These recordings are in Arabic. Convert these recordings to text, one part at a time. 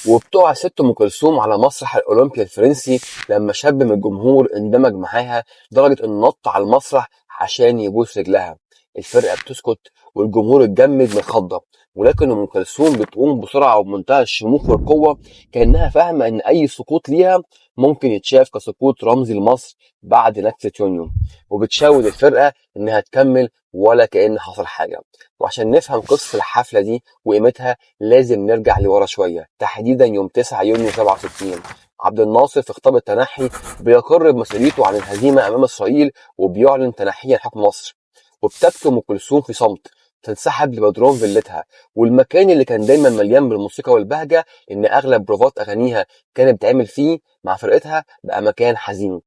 وبتقع ست ام كلثوم على مسرح الاولمبيا الفرنسي لما شاب من الجمهور اندمج معاها لدرجه انه نط على المسرح عشان يبوس رجلها. الفرقه بتسكت والجمهور اتجمد من الخضه، ولكن ام كلثوم بتقوم بسرعه وبمنتهى الشموخ والقوه، كانها فاهمه ان اي سقوط ليها ممكن يتشاف كسقوط رمزي لمصر بعد نكسه يونيو، وبتشاور الفرقه انها تكمل ولا كأن حصل حاجه. وعشان نفهم قصه الحفله دي وقيمتها لازم نرجع لورا شوية، تحديدا يوم 9 يونيو 67. عبد الناصر في خطاب التنحي بيقر بمسؤوليته عن الهزيمة أمام إسرائيل وبيعلن تنحيا حكم مصر، وبتكتب أم كلثوم في صمت تنسحب لبدروم فيلتها، والمكان اللي كان دايما مليان بالموسيقى والبهجة إن أغلب بروفات أغانيها كانت بتعمل فيه مع فرقتها بقى مكان حزين.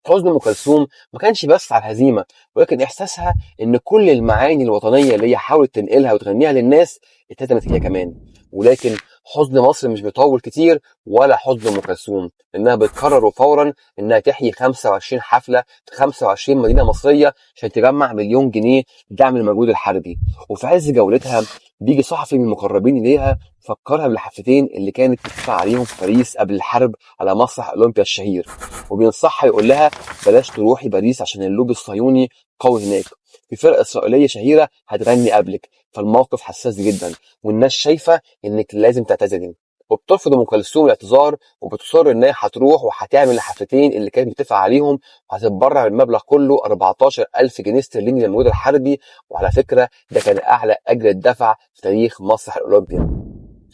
حزن ام كلثوم ما كانش بس على الهزيمه، ولكن احساسها ان كل المعاني الوطنيه اللي هي حاولت تنقلها وتغنيها للناس اتهدمت هي كمان. ولكن حزن مصر مش بيطول كتير ولا حزن ام كلثوم، انها بتقرر فورا انها تحيي 25 حفله في 25 مدينه مصريه عشان تجمع مليون جنيه لدعم المجهود الحربي. وفي عز جولتها بيجي صحفي من المقربين اليها فكرها بالحفلتين اللي كانت بتدفع عليهم في باريس قبل الحرب على مسرح اولمبيا الشهير، وبينصحها يقول لها بلاش تروحي باريس عشان اللوبي الصهيوني قوي هناك، في فرقة إسرائيلية شهيرة هتغني قبلك، فالموقف حساس جدا والناس شايفة إنك لازم تعتذري. وبترفض ام كلثوم الاعتذار وبتصر ان هي هتروح وهتعمل الحفلتين اللي كانت بتدفع عليهم، وهتتبرع بالمبلغ كله 14,000 جنيه استرليني للمجهود الحربي. وعلى فكره ده كان اعلى اجر اتدفع في تاريخ مسرح الاولمبيا.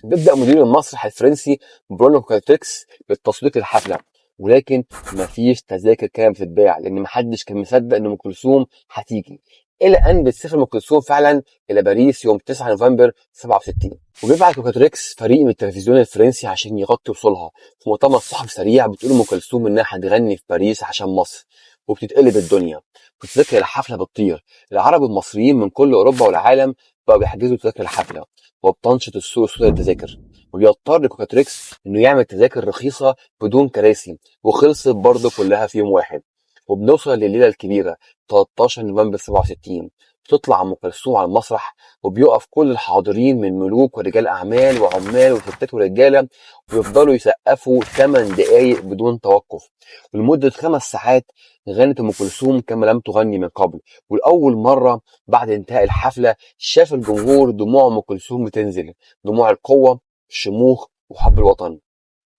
بيبدأ مدير المسرح الفرنسي برونو كارتكس بالتسويق للحفلة، ولكن مفيش تذاكر كانت بتتباع لأن محدش كان مصدق إن أم كلثوم هتيجي، إلى أن بتسافر أم كلثوم فعلا إلى باريس يوم 9 نوفمبر 67. وبيبعت كارتكس فريق من التلفزيون الفرنسي عشان يغطي وصولها. في مؤتمر صحفي سريع بتقول أم كلثوم إنها هتغني في باريس عشان مصر، وبتتقلب الدنيا وتذاكر الحفلة بتطير. العرب المصريين من كل أوروبا والعالم بقوا بيحجزوا تذاكر الحفلة، وبتنشط السوق سوق التذاكر، وبيضطر كوكاتريكس انه يعمل تذاكر رخيصة بدون كراسي، وخلصت برضه كلها في يوم واحد. وبنوصل لليلة الكبيرة 13 نوفمبر 67. بتطلع ام كلثوم على المسرح وبيقف كل الحاضرين من ملوك ورجال اعمال وعمال وستات ورجاله، ويفضلوا يسقفوا 8 دقايق بدون توقف. ولمده 5 ساعات غنت ام كلثوم كما لم تغني من قبل، ولاول مره بعد انتهاء الحفله شاف الجمهور دموع ام كلثوم بتنزل، دموع القوه، الشموخ وحب الوطن.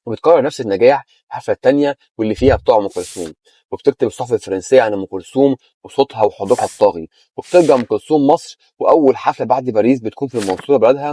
وبتكرر نفس النجاح في الحفله التانيه واللي فيها بتوع ام كلثوم. وبتكتب الصحف الفرنسيه عن ام كلثوم وصوتها وحضورها الطاغي. وبترجع ام كلثوم مصر، واول حفله بعد باريس بتكون في المنصوره بلدها.